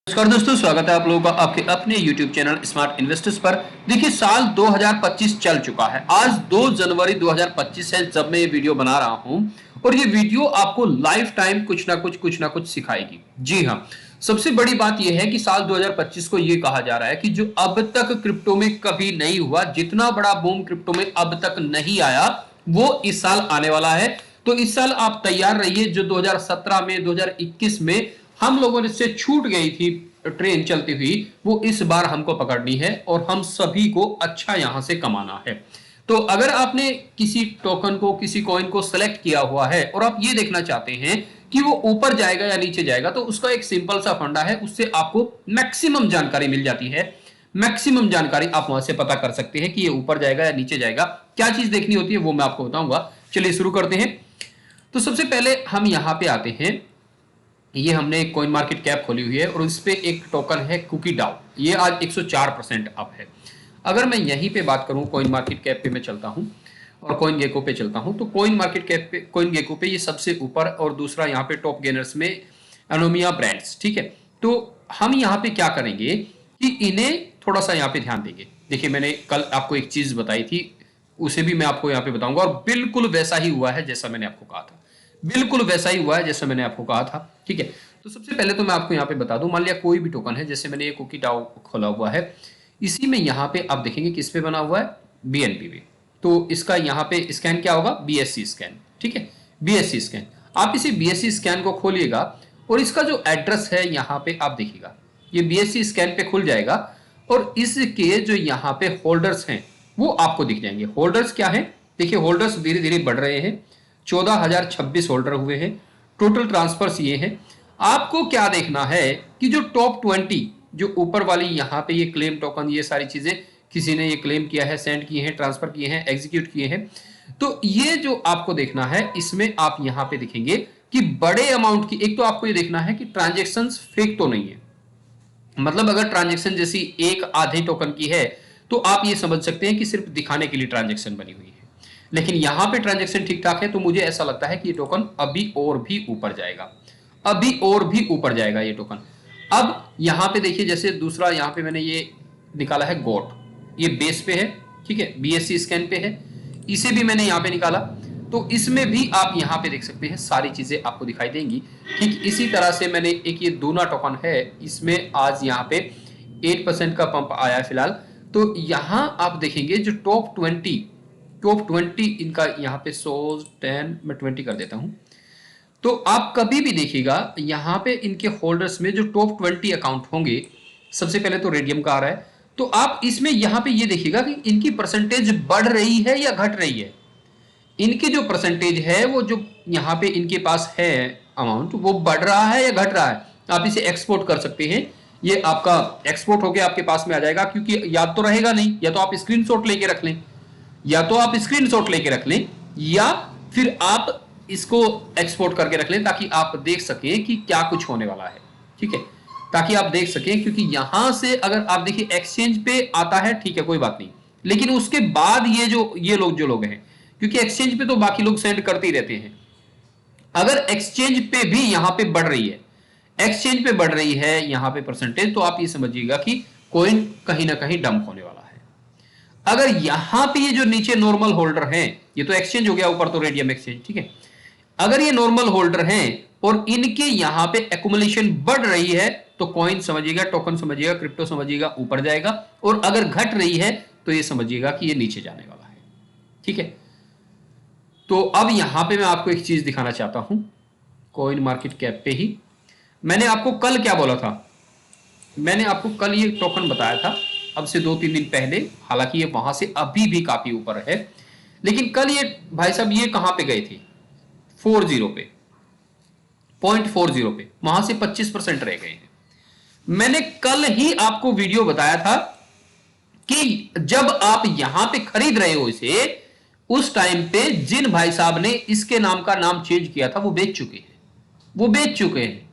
नमस्कार दोस्तों, स्वागत है आप लोगों का आपके अपने YouTube चैनल स्मार्ट इन्वेस्टर्स पर। देखिए, साल 2025 चल चुका है। आज 2 जनवरी 2025 है जब मैं ये वीडियो बना रहा हूं और ये वीडियो आपको लाइफ टाइम कुछ ना कुछ सिखाएगी। जी हाँ, सबसे बड़ी बात यह है कि साल 2025 को ये कहा जा रहा है कि जो अब तक क्रिप्टो में कभी नहीं हुआ, जितना बड़ा बूम क्रिप्टो में अब तक नहीं आया, वो इस साल आने वाला है। तो इस साल आप तैयार रहिए। जो 2017 में 2021 में हम लोगों से छूट गई थी ट्रेन चलती हुई, वो इस बार हमको पकड़नी है और हम सभी को अच्छा यहां से कमाना है। तो अगर आपने किसी टोकन को, किसी कॉइन को सेलेक्ट किया हुआ है और आप ये देखना चाहते हैं कि वो ऊपर जाएगा या नीचे जाएगा, तो उसका एक सिंपल सा फंडा है, उससे आपको मैक्सिमम जानकारी मिल जाती है। मैक्सिमम जानकारी आप वहां से पता कर सकते हैं कि ये ऊपर जाएगा या नीचे जाएगा। क्या चीज देखनी होती है वो मैं आपको बताऊंगा। चलिए शुरू करते हैं। तो सबसे पहले हम यहां पे आते हैं। ये हमने एक कॉइन मार्केट कैप खोली हुई है और इस पे एक टोकन है कुकी डाउ। ये आज 104% अप है। अगर मैं यहीं पे बात करूं, कॉइन मार्केट कैप पे मैं चलता हूं और कॉइन गेको पे चलता हूं, तो कॉइन मार्केट कैप पे, कॉइन गेको पे ये सबसे ऊपर और दूसरा यहाँ पे टॉप गेनर्स में एनोमिया ब्रांड्स। ठीक है, तो हम यहाँ पे क्या करेंगे कि इन्हें थोड़ा सा यहाँ पे ध्यान देंगे। देखिए, मैंने कल आपको एक चीज बताई थी, उसे भी मैं आपको यहाँ पे बताऊंगा और बिल्कुल वैसा ही हुआ है जैसा मैंने आपको कहा था। बिल्कुल वैसा ही हुआ है जैसा मैंने आपको कहा था। ठीक है, तो सबसे पहले तो मैं आपको यहाँ पे बता दूं, मान लिया कोई भी टोकन है, जैसे मैंने ये कुकी डाउ खोला हुआ है, इसी में यहाँ पे आप देखेंगे किस पे बना हुआ है, बीएनबी पे। तो इसका यहाँ पे स्कैन क्या होगा, बीएससी स्कैन। ठीक है, बीएससी स्कैन। आप इसी बीएससी स्कैन को खोलिएगा और इसका जो एड्रेस है यहाँ पे आप देखिएगा, ये बीएससी स्कैन पे खुल जाएगा और इसके जो यहाँ पे होल्डर्स हैं वो आपको दिख जाएंगे। होल्डर्स क्या है, देखिए होल्डर्स धीरे धीरे बढ़ रहे हैं। 14,026 होल्डर हुए हैं। टोटल ट्रांसफर्स ये हैं। आपको क्या देखना है कि जो टॉप 20, जो ऊपर वाली यहाँ पे ये क्लेम टोकन, ये सारी चीजें किसी ने ये क्लेम किया है, सेंड किए हैं, ट्रांसफर किए हैं, एग्जीक्यूट किए हैं, तो ये जो आपको देखना है, इसमें आप यहाँ पे देखेंगे कि बड़े अमाउंट की, एक तो आपको ये देखना है कि ट्रांजेक्शन फेक तो नहीं है। मतलब अगर ट्रांजेक्शन जैसी एक आधे टोकन की है तो आप ये समझ सकते हैं कि सिर्फ दिखाने के लिए ट्रांजेक्शन बनी हुई है। लेकिन यहां पे ट्रांजेक्शन ठीक ठाक है, तो मुझे ऐसा लगता है कि ये टोकन अभी और भी ऊपर जाएगा, अभी और भी ऊपर जाएगा ये टोकन। अब यहां पे देखिए, जैसे दूसरा यहां पे मैंने ये निकाला है गोट, ये बेस पे है। ठीक है, बीएससी स्कैन पे है, इसे भी मैंने यहां पे निकाला, तो इसमें भी आप यहां पे देख सकते हैं, सारी चीजें आपको दिखाई देंगी। ठीक इसी तरह से मैंने एक ये दूना टोकन है, इसमें आज यहां पे 8% का पंप आया है फिलहाल। तो यहां आप देखेंगे जो टॉप 20 इनका यहाँ पे 10 मैं 20 कर देता हूं। तो आप कभी भी देखिएगा यहाँ पे इनके होल्डर्स में जो टॉप 20 अकाउंट होंगे, सबसे पहले तो रेडियम का आ रहा है, तो आप इसमें यहाँ पे ये देखिएगा कि इनकी परसेंटेज बढ़ रही है या घट रही है। इनकी जो परसेंटेज है, वो जो यहाँ पे इनके पास है अमाउंट, वो बढ़ रहा है या घट रहा है। आप इसे एक्सपोर्ट कर सकते हैं, ये आपका एक्सपोर्ट होकर आपके पास में आ जाएगा, क्योंकि याद तो रहेगा नहीं, या तो आप स्क्रीनशॉट लेके रख लें, या तो आप स्क्रीनशॉट लेके रख लें, या फिर आप इसको एक्सपोर्ट करके रख लें, ताकि आप देख सकें कि क्या कुछ होने वाला है। ठीक है, ताकि आप देख सकें, क्योंकि यहां से अगर आप देखिए एक्सचेंज पे आता है, ठीक है कोई बात नहीं, लेकिन उसके बाद ये लोग हैं, क्योंकि एक्सचेंज पे तो बाकी लोग सेंड करते ही रहते हैं। अगर एक्सचेंज पे भी यहां पे बढ़ रही है, एक्सचेंज पे बढ़ रही है यहां पे परसेंटेज, तो आप ये समझिएगा कि कॉइन कहीं ना कहीं डंप होने वाला है। अगर यहां पे ये जो नीचे नॉर्मल होल्डर हैं, ये तो एक्सचेंज हो गया, ऊपर तो रेडियम एक्सचेंज, ठीक है, अगर ये नॉर्मल होल्डर हैं और इनके यहां पे एक्युमुलेशन बढ़ रही है, तो कॉइन समझिएगा, टोकन समझिएगा, क्रिप्टो समझिएगा ऊपर जाएगा, और अगर घट रही है तो ये समझिएगा कि ये नीचे जाने वाला है। ठीक है, तो अब यहां पे मैं आपको एक चीज दिखाना चाहता हूं, कॉइन मार्केट कैप पे ही। मैंने आपको कल क्या बोला था, मैंने आपको कल ये टोकन बताया था, अब से 2-3 दिन पहले, हालांकि ये वहां से अभी भी काफी ऊपर है, लेकिन कल ये भाई साहब ये कहां पे गए थे, 40 पे, 0.40 पे, वहां से 25% रह गए हैं। मैंने कल ही आपको वीडियो बताया था कि जब आप यहां पे खरीद रहे हो इसे, उस टाइम पे जिन भाई साहब ने इसके नाम का नाम चेंज किया था, वो बेच चुके हैं, वो बेच चुके हैं।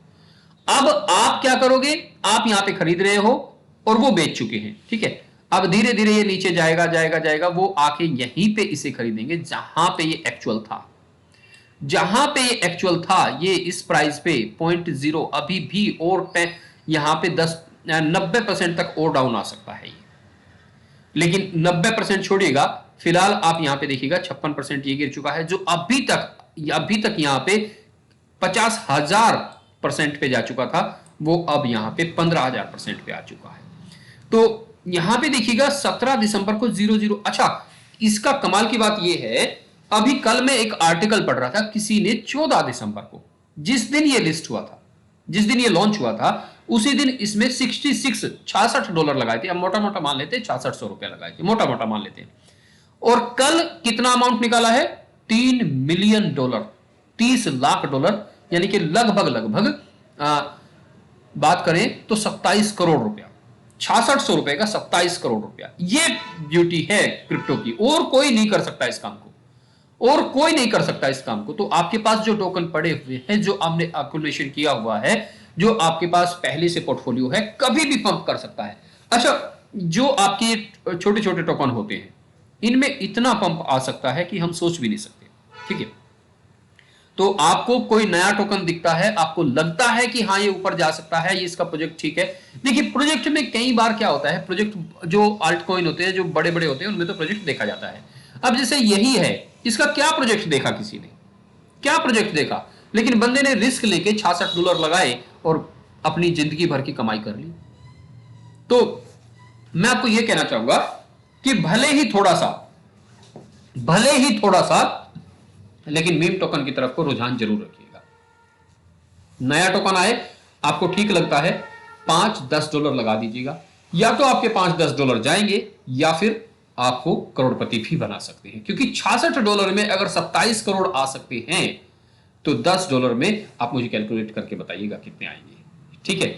अब आप क्या करोगे, आप यहां पे खरीद रहे हो और वो बेच चुके हैं। ठीक है, अब धीरे धीरे ये नीचे जाएगा जाएगा जाएगा, वो आके यहीं पे इसे खरीदेंगे जहां पे ये एक्चुअल था, जहां पे ये एक्चुअल था। ये इस प्राइस पे 0.0 अभी भी और यहां पे 90% तक और डाउन आ सकता है ये। लेकिन 90% छोड़िएगा, फिलहाल आप यहां पे देखिएगा 56% ये गिर चुका है, जो अभी तक यहां पे 50,000% पे जा चुका था, वो अब यहां पे 15,000% पे आ चुका है। तो यहां पे देखिएगा 17 दिसंबर को 00। अच्छा, इसका कमाल की बात यह है, अभी कल मैं एक आर्टिकल पढ़ रहा था, किसी ने 14 दिसंबर को, जिस दिन ये लिस्ट हुआ था, जिस दिन ये लॉन्च हुआ था, उसी दिन इसमें $66 लगाए थे। अब मोटा मोटा मान लेते हैं 6600 रुपए लगाए थे, मोटा मोटा मान लेते हैं। और कल कितना अमाउंट निकाला है? $3 मिलियन, $30 लाख, यानी कि लगभग बात करें तो 27 करोड़ रुपया, 6600 रुपए का 27 करोड़ रुपया। ये ब्यूटी है क्रिप्टो की, और कोई नहीं कर सकता इस काम को, और कोई नहीं कर सकता इस काम को। तो आपके पास जो टोकन पड़े हुए हैं, जो आपने एक्युमुलेशन किया हुआ है, जो आपके पास पहले से पोर्टफोलियो है, कभी भी पंप कर सकता है। अच्छा, जो आपके छोटे छोटे टोकन होते हैं, इनमें इतना पंप आ सकता है कि हम सोच भी नहीं सकते। ठीक है, तो आपको कोई नया टोकन दिखता है, आपको लगता है कि हाँ ये ऊपर जा सकता है, ये इसका प्रोजेक्ट ठीक है। देखिए, प्रोजेक्ट में कई बार क्या होता है, प्रोजेक्ट जो अल्ट कॉइन होते हैं, जो बड़े बड़े होते हैं, उनमें तो प्रोजेक्ट देखा जाता है। अब जैसे यही है, इसका क्या प्रोजेक्ट देखा, किसी ने क्या प्रोजेक्ट देखा, लेकिन बंदे ने रिस्क लेके $66 लगाए और अपनी जिंदगी भर की कमाई कर ली। तो मैं आपको यह कहना चाहूंगा कि भले ही थोड़ा सा, लेकिन मीम टोकन की तरफ को रुझान जरूर रखिएगा। नया टोकन आए, आपको ठीक लगता है, $5-10 लगा दीजिएगा, या तो आपके $5-10 जाएंगे, या फिर आपको करोड़पति भी बना सकते हैं। क्योंकि $66 में अगर 27 करोड़ आ सकते हैं, तो $10 में आप मुझे कैलकुलेट करके बताइएगा कितने आएंगे। ठीक है,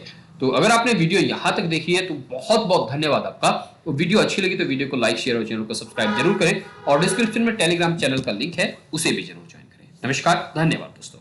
तो अगर आपने वीडियो यहां तक देखी है तो बहुत बहुत धन्यवाद आपका। तो वीडियो अच्छी लगी तो वीडियो को लाइक, शेयर और चैनल को सब्सक्राइब जरूर करें, और डिस्क्रिप्शन में टेलीग्राम चैनल का लिंक है, उसे भी जरूर ज्वाइन करें। नमस्कार, धन्यवाद दोस्तों।